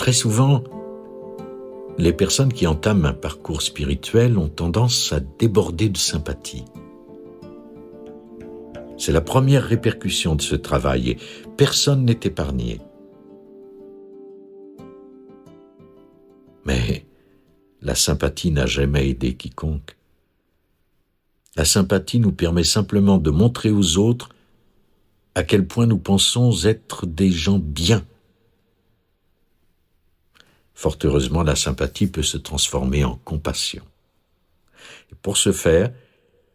Très souvent, les personnes qui entament un parcours spirituel ont tendance à déborder de sympathie. C'est la première répercussion de ce travail et personne n'est épargné. Mais la sympathie n'a jamais aidé quiconque. La sympathie nous permet simplement de montrer aux autres à quel point nous pensons être des gens bien. Fort heureusement, la sympathie peut se transformer en compassion. Et pour ce faire,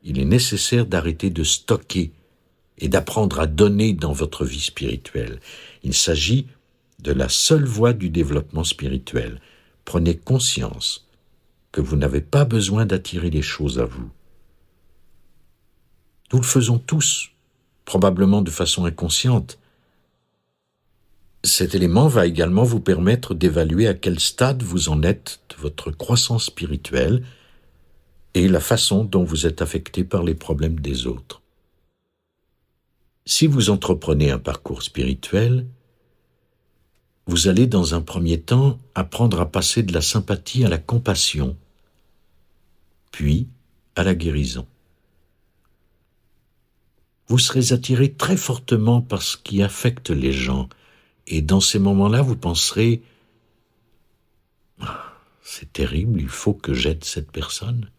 il est nécessaire d'arrêter de stocker et d'apprendre à donner dans votre vie spirituelle. Il s'agit de la seule voie du développement spirituel. Prenez conscience que vous n'avez pas besoin d'attirer les choses à vous. Nous le faisons tous, probablement de façon inconsciente. Cet élément va également vous permettre d'évaluer à quel stade vous en êtes de votre croissance spirituelle et la façon dont vous êtes affecté par les problèmes des autres. Si vous entreprenez un parcours spirituel, vous allez dans un premier temps apprendre à passer de la sympathie à la compassion, puis à la guérison. Vous serez attiré très fortement par ce qui affecte les gens, et dans ces moments-là, vous penserez « c'est terrible, il faut que j'aide cette personne ».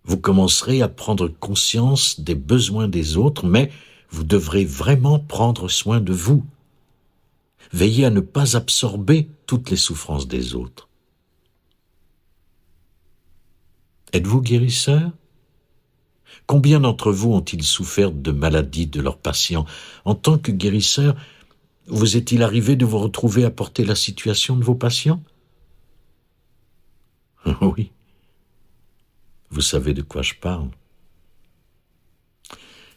Vous commencerez à prendre conscience des besoins des autres, mais vous devrez vraiment prendre soin de vous. Veillez à ne pas absorber toutes les souffrances des autres. Êtes-vous guérisseur ? Combien d'entre vous ont-ils souffert de maladies de leurs patients ? En tant que guérisseur, vous est-il arrivé de vous retrouver à porter la situation de vos patients ? Oui. Vous savez de quoi je parle.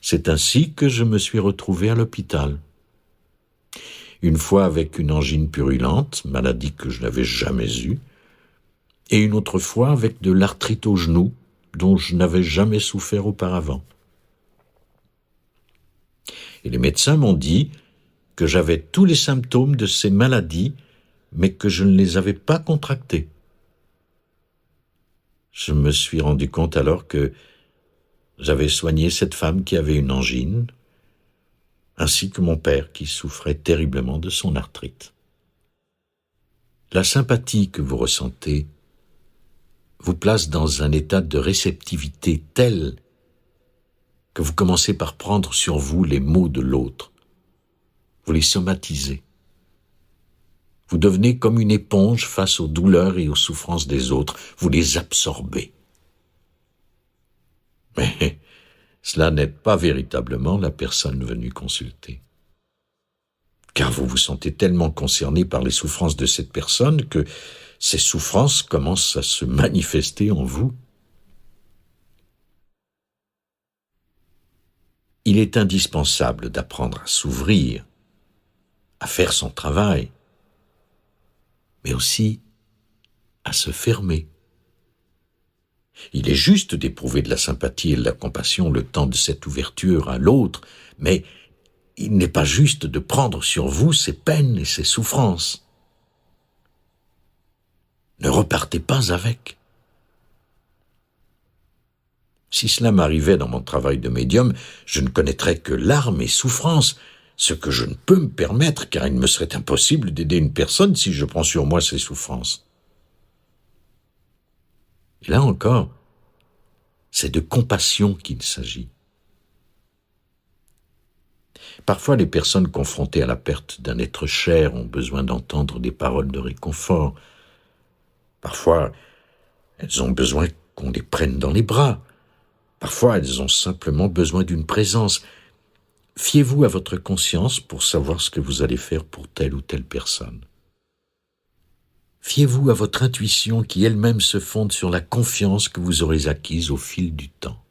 C'est ainsi que je me suis retrouvé à l'hôpital. Une fois avec une angine purulente, maladie que je n'avais jamais eue, et une autre fois avec de l'arthrite au genou, dont je n'avais jamais souffert auparavant. Et les médecins m'ont dit que j'avais tous les symptômes de ces maladies, mais que je ne les avais pas contractés. Je me suis rendu compte alors que j'avais soigné cette femme qui avait une angine, ainsi que mon père qui souffrait terriblement de son arthrite. La sympathie que vous ressentez vous place dans un état de réceptivité tel que vous commencez par prendre sur vous les maux de l'autre. Vous les somatisez. Vous devenez comme une éponge face aux douleurs et aux souffrances des autres. Vous les absorbez. Mais cela n'aide pas véritablement la personne venue consulter. Car vous vous sentez tellement concerné par les souffrances de cette personne que ces souffrances commencent à se manifester en vous. Il est indispensable d'apprendre à s'ouvrir, à faire son travail, mais aussi à se fermer. Il est juste d'éprouver de la sympathie et de la compassion le temps de cette ouverture à l'autre, mais il n'est pas juste de prendre sur vous ses peines et ses souffrances. Ne repartez pas avec. Si cela m'arrivait dans mon travail de médium, je ne connaîtrais que larmes et souffrances, ce que je ne peux me permettre, car il me serait impossible d'aider une personne si je prends sur moi ses souffrances. Et là encore, c'est de compassion qu'il s'agit. Parfois, les personnes confrontées à la perte d'un être cher ont besoin d'entendre des paroles de réconfort. Parfois, elles ont besoin qu'on les prenne dans les bras. Parfois, elles ont simplement besoin d'une présence. Fiez-vous à votre conscience pour savoir ce que vous allez faire pour telle ou telle personne. Fiez-vous à votre intuition qui elle-même se fonde sur la confiance que vous aurez acquise au fil du temps.